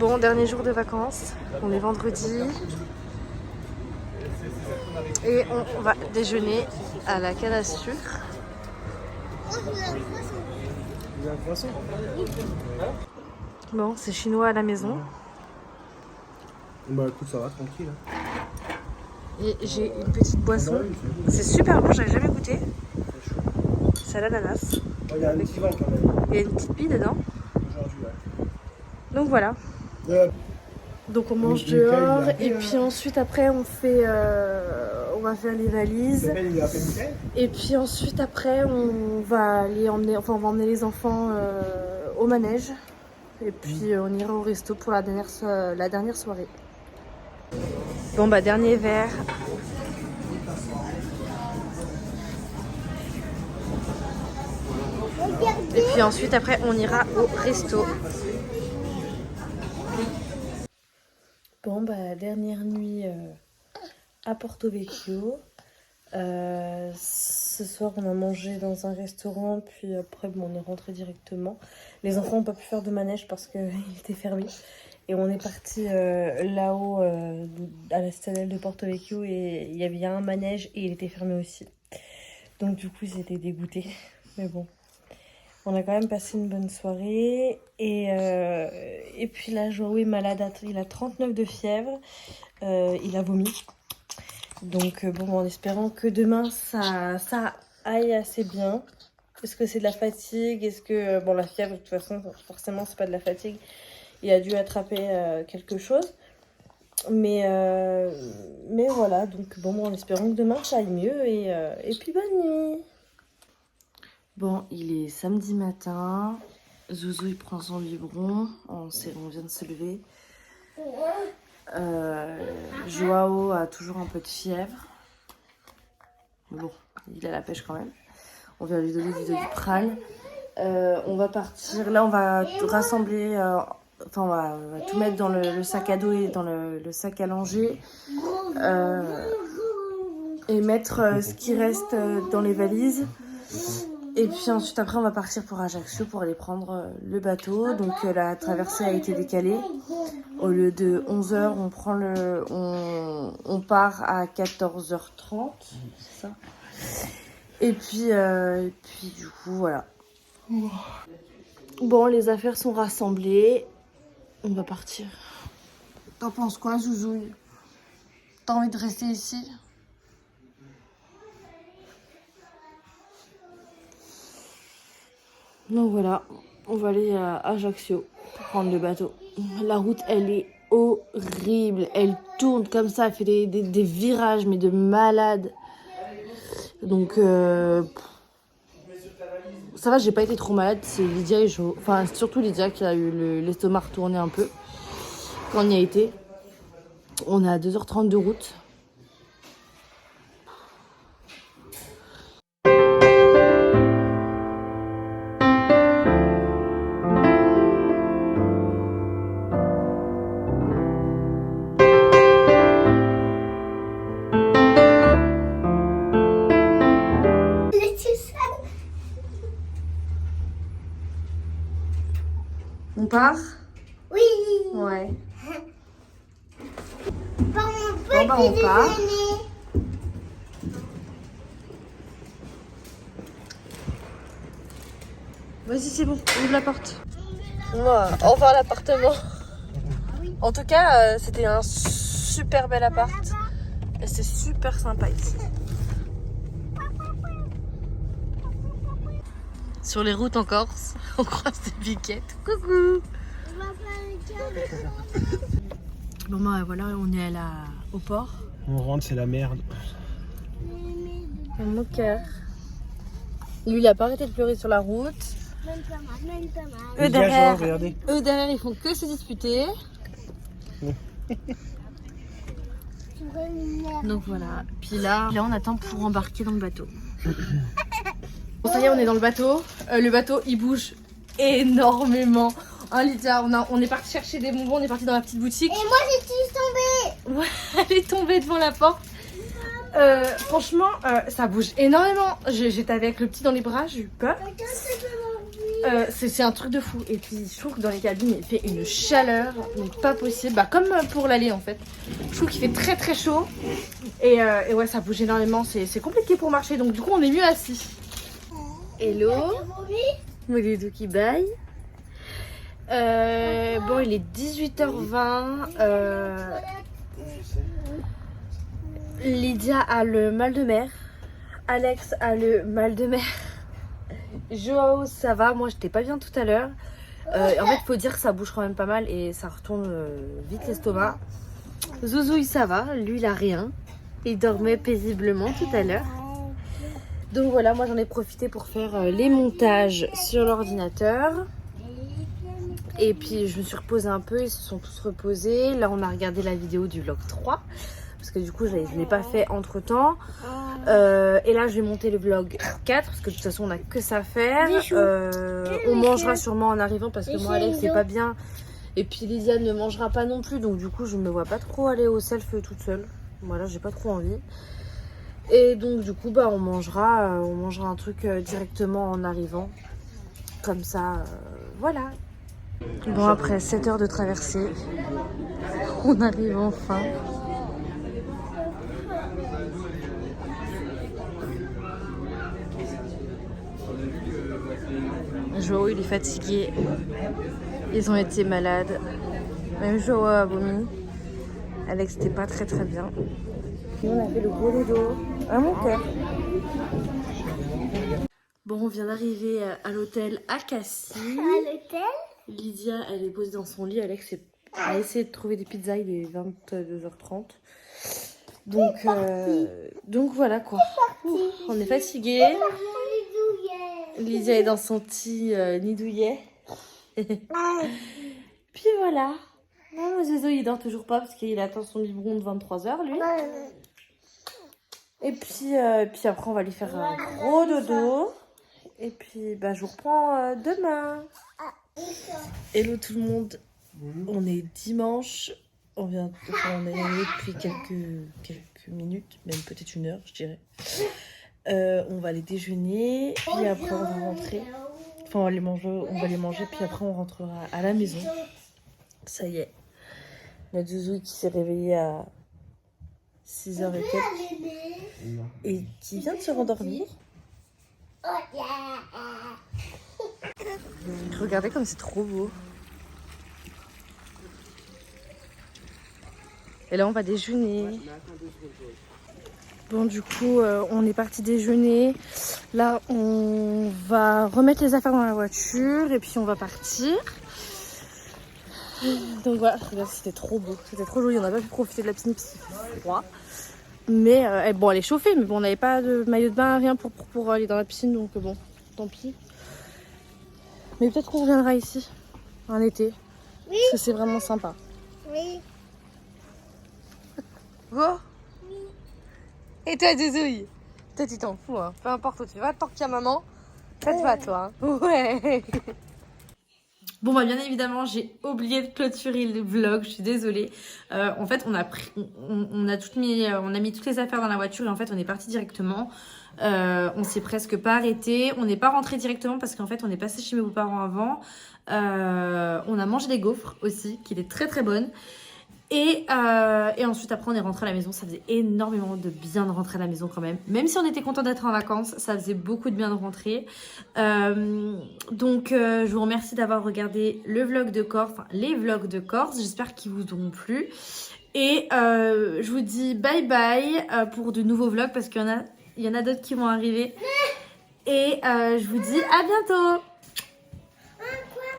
Bon, dernier jour de vacances, on est vendredi et on va déjeuner à la canne à sucre. Bon, c'est chinois à la maison. Bah écoute, ça va, tranquille. Et j'ai une petite boisson. C'est super bon, j'avais jamais goûté. C'est à l'ananas. Il y a un petit vent quand même. Il y a une petite bille dedans. Aujourd'hui, ouais. Donc voilà. Donc on mange dehors et puis ensuite après on va faire les valises. Et puis ensuite après on va emmener les enfants au manège. Et puis on ira au resto pour la dernière soirée. Bon bah dernier verre. Et puis ensuite après on ira au resto. Bon bah dernière nuit à Porto Vecchio. Ce soir on a mangé dans un restaurant, puis après bon, on est rentré directement. Les enfants n'ont pas pu faire de manège parce qu'il était fermé. Et on est parti là-haut à la citadelle de Porto Vecchio et il y avait un manège et il était fermé aussi. Donc du coup ils étaient dégoûtés. Mais bon, on a quand même passé une bonne soirée. Et puis là, Joao est malade, il a 39 de fièvre, il a vomi. Donc bon, en espérant que demain ça aille assez bien. Est-ce que c'est de la fatigue? Est-ce que, bon, la fièvre de toute façon, forcément c'est pas de la fatigue. Il a dû attraper quelque chose. Mais voilà, donc bon, en espérant que demain ça aille mieux. Et puis bonne nuit. Bon, il est samedi matin. Zouzou il prend son biberon. On vient de se lever. Joao a toujours un peu de fièvre. Bon, il a la pêche quand même. On vient lui donner du Doliprane. On va partir. Là, on va rassembler. On va tout mettre dans le sac à dos et dans le sac à langer. Et mettre ce qui reste dans les valises. Et puis ensuite, après, on va partir pour Ajaccio pour aller prendre le bateau. Donc la traversée a été décalée. Au lieu de 11h, on part à 14h30. C'est ça. Et puis du coup, voilà. Bon, les affaires sont rassemblées. On va partir. T'en penses quoi, Zouzouille? T'as envie de rester ici? Donc voilà, on va aller à Ajaccio pour prendre le bateau. La route, elle est horrible. Elle tourne comme ça, elle fait des virages, mais de malade. Donc, ça va, j'ai pas été trop malade. C'est Lydia et Jo. Enfin, c'est surtout Lydia qui a eu l'estomac retourné un peu quand on y a été. On est à 2h30 de route. On part? Oui. Ouais. Bon, bah, on part. Vas-y, c'est bon, ouvre la porte. Au revoir l'appartement. En tout cas, c'était un super bel appart. Et c'est super sympa ici. Sur les routes en Corse, on croise des biquettes. Coucou. Bon bah voilà, on est au port. On rentre, c'est la merde. Mon cœur. Lui, il a pas arrêté de pleurer sur la route. Eux derrière, ils font que se disputer. Donc voilà. Puis là, on attend pour embarquer dans le bateau. Bon, ça y est, on est dans le bateau. Le bateau, il bouge énormément. Hein, Lydia, on est parti chercher des bonbons, on est parti dans la petite boutique. Et moi, je suis tombée. Ouais, elle est tombée devant la porte. Franchement, ça bouge énormément. J'étais avec le petit dans les bras, j'ai eu peur. C'est un truc de fou. Et puis je trouve que dans les cabines il fait une chaleur mais pas possible. Bah comme pour l'aller en fait. Je trouve qu'il fait très très chaud. Et ouais ça bouge énormément. C'est compliqué pour marcher donc du coup on est mieux assis. Hello. Moulidou qui baille. Bon il est 18h20. Lydia a le mal de mer. Alex a le mal de mer. Joao ça va, moi j'étais pas bien tout à l'heure. En fait faut dire que ça bouge quand même pas mal et ça retourne vite l'estomac. Zouzouille ça va, lui il a rien. Il dormait paisiblement tout à l'heure. Donc voilà, moi j'en ai profité pour faire les montages sur l'ordinateur. Et puis je me suis reposée un peu, ils se sont tous reposés. Là on a regardé la vidéo du vlog 3. Parce que du coup je ne l'ai pas fait entre temps. Et là je vais monter le vlog 4 parce que de toute façon on n'a que ça à faire. On mangera sûrement en arrivant parce que moi Alex c'est pas bien. Et puis Lydia ne mangera pas non plus. Donc du coup je me vois pas trop aller au self toute seule. Voilà, j'ai pas trop envie. Et donc du coup bah on mangera un truc directement en arrivant. Comme ça, voilà. Bon après 7 heures de traversée, on arrive enfin. Joao il est fatigué, ils ont été malades, même Joao a vomi, Alex n'était pas très bien. Et on a fait le gros dodo à mon cœur. Bon on vient d'arriver à l'hôtel à Cassis. À l'hôtel? Lydia elle est posée dans son lit, Alex a essayé de trouver des pizzas, il est 22h30. Donc voilà quoi, on est fatigué. Lydia est dans son petit nid douillet. Puis voilà. Non, Zozo il dort toujours pas parce qu'il attend son biberon de 23h lui. Et puis après on va lui faire un gros dodo. Et puis bah je vous reprends demain. Hello tout le monde. On est dimanche. On est arrivé depuis quelques minutes, même peut-être une heure je dirais. On va aller déjeuner, puis après on va rentrer. Enfin on va les manger, puis après on rentrera à la maison. Ça y est. Notre Zouzou qui s'est réveillé à 6h et quelques. Et qui vient de se rendormir. Regardez comme c'est trop beau. Et là on va déjeuner. Bon du coup on est parti déjeuner. Là on va remettre les affaires dans la voiture et puis on va partir. Donc voilà, regarde c'était trop beau. C'était trop joli, on n'a pas pu profiter de la piscine parce qu'il fait froid. Mais bon elle est chauffée mais bon on n'avait pas de maillot de bain, rien pour aller dans la piscine donc bon tant pis. Mais peut-être qu'on reviendra ici en été. Oui. Parce que c'est vraiment sympa. Oui. Go. Oui. Et toi, Zouzouille? Toi, tu t'en fous, hein. Peu importe où tu vas, tant qu'il y a maman, ça te va à toi. Hein. Ouais. Bon, bah, bien évidemment, j'ai oublié de clôturer le vlog. Je suis désolée. En fait, on a mis toutes les affaires dans la voiture et en fait, on est parti directement. On s'est presque pas arrêté. On n'est pas rentré directement parce qu'en fait, on est passé chez mes beaux-parents avant. On a mangé des gaufres aussi, qui étaient très bonnes. Et ensuite après on est rentré à la maison. Ça faisait énormément de bien de rentrer à la maison quand même. Même si on était content d'être en vacances, ça faisait beaucoup de bien de rentrer. Donc je vous remercie d'avoir regardé le vlog de Corse, enfin les vlogs de Corse. J'espère qu'ils vous ont plu. Et je vous dis bye bye pour de nouveaux vlogs parce qu'il y en a d'autres qui vont arriver. Et je vous dis à bientôt.